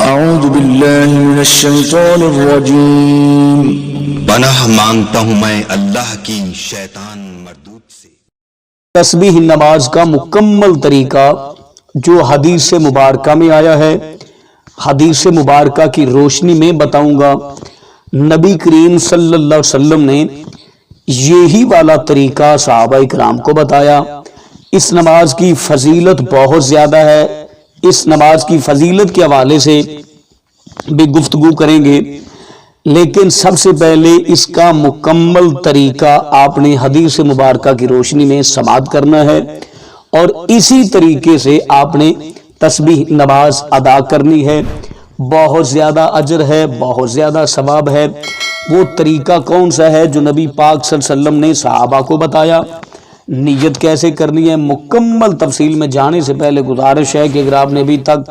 اعوذ باللہ من الشیطان الرجیم۔ پناہ مانگتا ہوں میں اللہ کی شیطان مردود سے۔ تسبیح نماز کا مکمل طریقہ جو حدیث مبارکہ میں آیا ہے، حدیث مبارکہ کی روشنی میں بتاؤں گا۔ نبی کریم صلی اللہ علیہ وسلم نے یہی والا طریقہ صحابہ کرام کو بتایا۔ اس نماز کی فضیلت بہت زیادہ ہے، اس نماز کی فضیلت کے حوالے سے بھی گفتگو کریں گے، لیکن سب سے پہلے اس کا مکمل طریقہ آپ نے حدیث مبارکہ کی روشنی میں سماعت کرنا ہے، اور اسی طریقے سے آپ نے تسبیح نماز ادا کرنی ہے۔ بہت زیادہ اجر ہے، بہت زیادہ ثواب ہے۔ وہ طریقہ کون سا ہے جو نبی پاک صلی اللہ علیہ وسلم نے صحابہ کو بتایا؟ نیت کیسے کرنی ہے؟ مکمل تفصیل میں جانے سے پہلے گزارش ہے کہ اگر آپ نے ابھی تک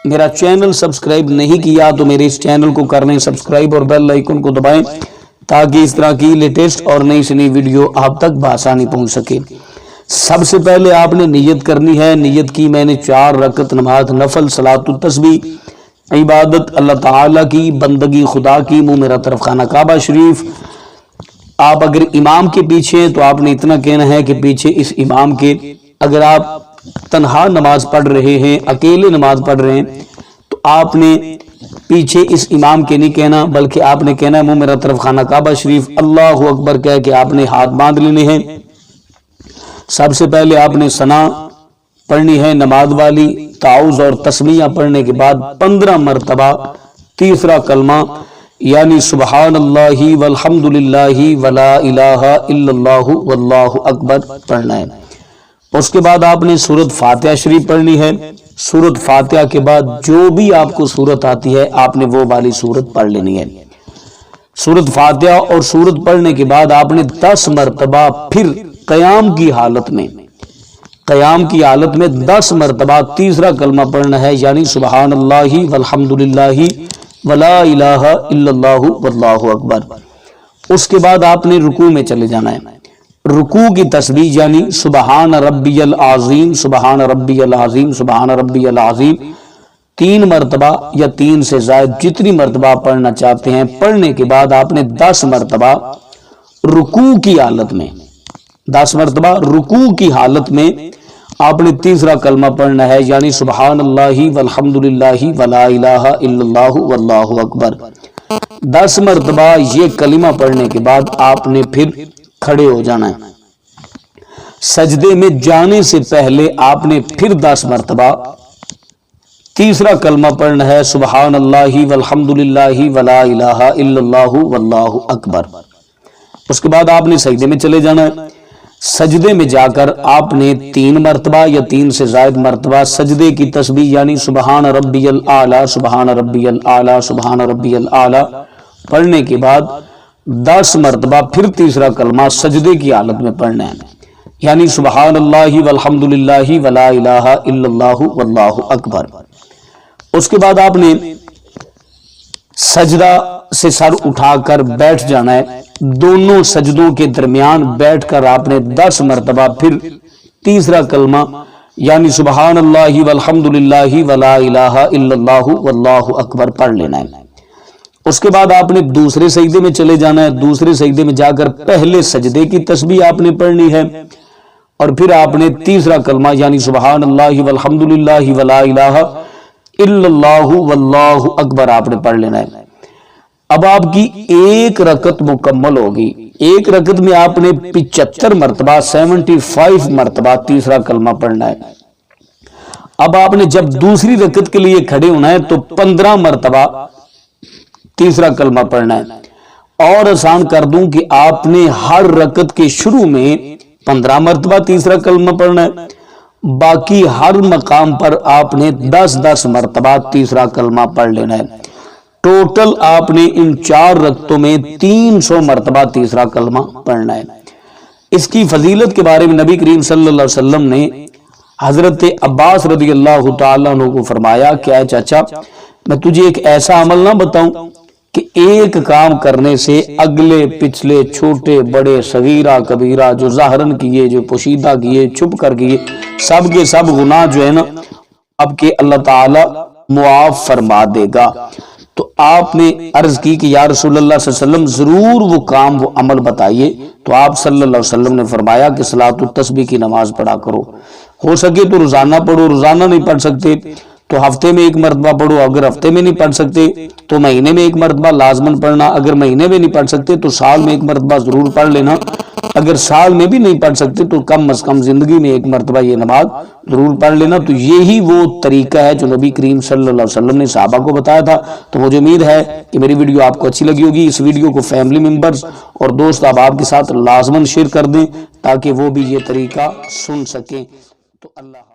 میرا چینل سبسکرائب نہیں کیا تو میرے اس چینل کو کر لیں سبسکرائب، اور بیل آئیکن کو دبائیں تاکہ اس طرح کی لیٹسٹ اور نئی سے نئی ویڈیو آپ تک بآسانی پہنچ سکے۔ سب سے پہلے آپ نے نیت کرنی ہے۔ نیت کی میں نے 4 رکعت نماز نفل صلاۃ التسبیح، عبادت اللہ تعالیٰ کی، بندگی خدا کی، منہ میرا طرف خانہ کعبہ شریف۔ آپ اگر امام کے پیچھے ہیں تو آپ نے اتنا کہنا ہے کہ پیچھے اس امام کے، اگر آپ تنہا نماز پڑھ رہے ہیں، اکیلے نماز پڑھ رہے ہیں، تو آپ نے پیچھے اس امام کے نہیں کہنا، بلکہ آپ نے کہنا ہے منہ میرا طرف خانہ کعبہ شریف، اللہ اکبر کہہ کے آپ نے ہاتھ باندھ لینے ہیں۔ سب سے پہلے آپ نے ثنا پڑھنی ہے نماز والی، تعوذ اور تسمیہ پڑھنے کے بعد 15 مرتبہ تیسرا کلمہ یعنی سبحان اللہ والحمد للہ ولا الہ الا اللہ واللہ اکبر پڑھنا ہے۔ اس کے بعد آپ نے سورۃ فاتحہ شریف پڑھنی ہے۔ سورۃ فاتحہ کے بعد جو بھی آپ کو سورت آتی ہے آپ نے وہ والی سورت پڑھ لینی ہے۔ سورۃ فاتحہ اور سورت پڑھنے کے بعد آپ نے 10 مرتبہ پھر قیام کی حالت میں 10 مرتبہ تیسرا کلمہ پڑھنا ہے، یعنی سبحان اللہ والحمد للہ ولا الہ الا اللہ واللہ اکبر۔ اس کے بعد آپ نے رکوع میں چلے جانا ہے۔ رکوع کی تسبیح یعنی سبحان ربی العظیم، سبحان ربی العظیم، سبحان ربی العظیم 3 مرتبہ یا 3 سے زائد جتنی مرتبہ آپ پڑھنا چاہتے ہیں۔ پڑھنے کے بعد آپ نے 10 مرتبہ رکوع کی حالت میں 10 مرتبہ رکوع کی حالت میں آپ نے تیسرا کلمہ پڑھنا ہے، یعنی سبحان اللہ والحمد للہ ولا الہ الا اللہ واللہ اکبر۔ 10 مرتبہ یہ کلمہ پڑھنے کے بعد آپ نے پھر کھڑے ہو جانا ہے۔ سجدے میں جانے سے پہلے آپ نے پھر 10 مرتبہ تیسرا کلمہ پڑھنا ہے، سبحان اللہ والحمد للہ ولا الہ الا اللہ واللہ اکبر۔ اس کے بعد آپ نے سجدے میں چلے جانا ہے۔ سجدے میں جا کر آپ نے 3 مرتبہ یا 3 سے زائد مرتبہ سجدے کی تسبیح یعنی سبحان ربی الاعلی، سبحان ربی الاعلی، سبحان ربی الاعلی پڑھنے کے بعد 10 مرتبہ پھر تیسرا کلمہ سجدے کی حالت میں پڑھنا ہے، یعنی سبحان اللہ والحمد للہ ولا الہ الا اللہ واللہ اکبر۔ اس کے بعد آپ نے سجدہ سے سر اٹھا کر بیٹھ جانا ہے۔ دونوں سجدوں کے درمیان بیٹھ کر آپ نے 10 مرتبہ پھر تیسرا کلمہ یعنی سبحان اللہ والحمد للہ ولا الہ الا اللہ واللہ اکبر پڑھ لینا ہے۔ اس کے بعد آپ نے دوسرے سجدے میں چلے جانا ہے۔ دوسرے سجدے میں جا کر پہلے سجدے کی تسبیح آپ نے پڑھنی ہے، اور پھر آپ نے تیسرا کلمہ یعنی سبحان اللہ والحمد للہ ولا الہ الا اللہ واللہ اکبر آپ نے پڑھ لینا ہے۔ اب آپ کی 1 رکعت مکمل ہوگی۔ 1 رکعت میں آپ نے 75 مرتبہ 75 مرتبہ تیسرا کلمہ پڑھنا ہے۔ اب آپ نے جب دوسری رکعت کے لیے کھڑے ہونا ہے تو 15 مرتبہ تیسرا کلمہ پڑھنا ہے۔ اور آسان کر دوں کہ آپ نے ہر رکعت کے شروع میں 15 مرتبہ تیسرا کلمہ پڑھنا ہے، باقی ہر مقام پر آپ نے 10 مرتبہ تیسرا کلمہ پڑھ لینا ہے۔ ٹوٹل آپ نے ان 4 رکعتوں میں 300 مرتبہ تیسرا کلمہ پڑھنا ہے۔ اس کی فضیلت کے بارے میں نبی کریم صلی اللہ علیہ وسلم نے حضرت عباس رضی اللہ تعالیٰ عنہ کو فرمایا کہ اے چاچا، میں تجھے ایک ایسا عمل نہ بتاؤں کہ ایک کام کرنے سے اگلے پچھلے چھوٹے بڑے صغیرہ کبیرہ جو ظاہراً کیے، جو پوشیدہ کیے، چھپ کر کیے، سب کے سب گناہ جو ہے نا اب کہ اللہ تعالی معاف فرما دے گا۔ تو آپ نے عرض کی کہ یا رسول اللہ صلی اللہ علیہ وسلم ضرور وہ کام وہ عمل بتائیے، تو آپ صلی اللہ علیہ وسلم نے فرمایا کہ صلاۃ التسبیح کی نماز پڑھا کرو، ہو سکے تو روزانہ پڑھو، روزانہ نہیں پڑھ سکتے تو ہفتے میں ایک مرتبہ پڑھو، اگر ہفتے میں نہیں پڑھ سکتے تو مہینے میں ایک مرتبہ لازماً پڑھنا، اگر مہینے میں نہیں پڑھ سکتے تو سال میں ایک مرتبہ ضرور پڑھ لینا، اگر سال میں بھی نہیں پڑھ سکتے تو کم از کم زندگی میں ایک مرتبہ یہ نماز ضرور پڑھ لینا۔ تو یہی وہ طریقہ ہے جو نبی کریم صلی اللہ علیہ وسلم نے صحابہ کو بتایا تھا۔ تو مجھے امید ہے کہ میری ویڈیو آپ کو اچھی لگی ہوگی۔ اس ویڈیو کو فیملی ممبرز اور دوست احباب کے ساتھ لازماً شیئر کر دیں تاکہ وہ بھی یہ طریقہ سن سکیں۔ تو اللہ